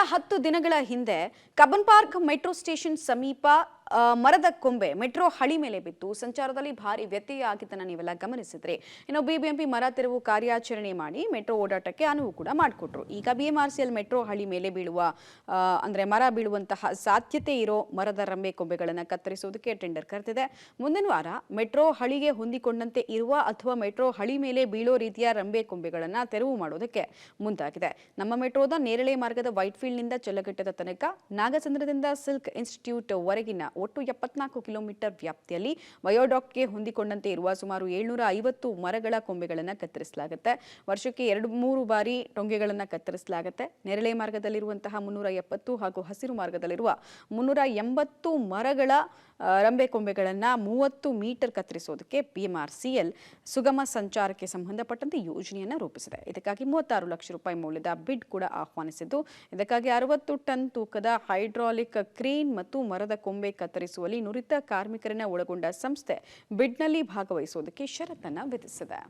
10 ದಿನಗಳ ಹಿಂದೆ Cubbon park metro station ಸಮೀಪ ಮರದ ಕೊಂಬೆ ಮೆಟ್ರೋ ಹಳಿ ಮೇಲೆ ಬಿದ್ದು ಸಂಚಾರದಲ್ಲಿ ಭಾರಿ ವ್ಯತ್ಯಯ ಆಗಿದ್ದನ್ನು ನೀವೆಲ್ಲ ಗಮನಿಸಿದ್ರಿ. ಇನ್ನು ಬಿಬಿಎಂಪಿ ಮರ ತೆರವು ಕಾರ್ಯಾಚರಣೆ ಮಾಡಿ ಮೆಟ್ರೋ ಓಡಾಟಕ್ಕೆ ಅನುವು ಕೂಡ ಮಾಡಿಕೊಟ್ರು. ಈಗ ಬಿಎಂಆರ್ಸಿಎಲ್ ಮೆಟ್ರೋ ಹಳಿ ಮೇಲೆ ಬೀಳುವ ಅಂದ್ರೆ ಮರ ಬೀಳುವಂತಹ ಸಾಧ್ಯತೆ ಇರೋ ಮರದ ರಂಬೆ ಕೊಂಬೆಗಳನ್ನು ಕತ್ತರಿಸುವುದಕ್ಕೆ ಟೆಂಡರ್ ಕರೆದಿದೆ. ಮುಂದಿನ ವಾರ ಮೆಟ್ರೋ ಹಳಿಗೆ ಹೊಂದಿಕೊಂಡಂತೆ ಇರುವ ಅಥವಾ ಮೆಟ್ರೋ ಹಳಿ ಮೇಲೆ ಬೀಳೋ ರೀತಿಯ ರಂಬೆ ಕೊಂಬೆಗಳನ್ನು ತೆರವು ಮಾಡೋದಕ್ಕೆ ಮುಂದಾಗಿದೆ. ನಮ್ಮ ಮೆಟ್ರೋದ ನೇರಳೆ ಮಾರ್ಗದ ವೈಟ್ಫೀಲ್ಡ್ನಿಂದ ಚಲ್ಲಘಟ್ಟದ ತನಕ ನಾಗಸಂದ್ರದಿಂದ ಸಿಲ್ಕ್ ಇನ್ಸ್ಟಿಟ್ಯೂಟ್ ವರೆಗಿನ ಒಟ್ಟು 74 ಕಿಲೋಮೀಟರ್ ವ್ಯಾಪ್ತಿಯಲ್ಲಿ ವಯೋಡಾಕ್ಗೆ ಹೊಂದಿಕೊಂಡಂತೆ ಇರುವ ಸುಮಾರು 750 ಮರಗಳ ಕೊಂಬೆಗಳನ್ನು ಕತ್ತರಿಸಲಾಗುತ್ತೆ. ವರ್ಷಕ್ಕೆ 2-3 ಬಾರಿ ಟೊಂಗೆಗಳನ್ನು ಕತ್ತರಿಸಲಾಗುತ್ತೆ. ನೇರಳೆ ಮಾರ್ಗದಲ್ಲಿರುವಂತಹ 370 ಹಾಗೂ ಹಸಿರು ಮಾರ್ಗದಲ್ಲಿರುವ 380 ಮರಗಳ ರಂಬೆ ಕೊಂಬೆಗಳನ್ನು 30 ಮೀಟರ್ ಕತ್ತರಿಸೋದಕ್ಕೆ ಬಿಎಂಆರ್ಸಿಎಲ್ ಸುಗಮ ಸಂಚಾರಕ್ಕೆ ಸಂಬಂಧಪಟ್ಟಂತೆ ಯೋಜನೆಯನ್ನು ರೂಪಿಸಿದೆ. ಇದಕ್ಕಾಗಿ 36 ಲಕ್ಷ ರೂಪಾಯಿ ಮೌಲ್ಯದ ಬಿಡ್ ಕೂಡ ಆಹ್ವಾನಿಸಿದ್ದು, ಇದಕ್ಕಾಗಿ 60 ಟನ್ ತೂಕದ ಹೈಡ್ರಾಲಿಕ್ ಕ್ರೇನ್ ಮತ್ತು ಮರದ ಕೊಂಬೆ ಕತ್ತರಿಸುವಲ್ಲಿ ನುರಿತ ಕಾರ್ಮಿಕರನ್ನ ಒಳಗೊಂಡ ಸಂಸ್ಥೆ ಬಿಡ್ನಲ್ಲಿ ಭಾಗವಹಿಸುವುದಕ್ಕೆ ಷರತ್ತನ್ನು ವಿಧಿಸಿದೆ.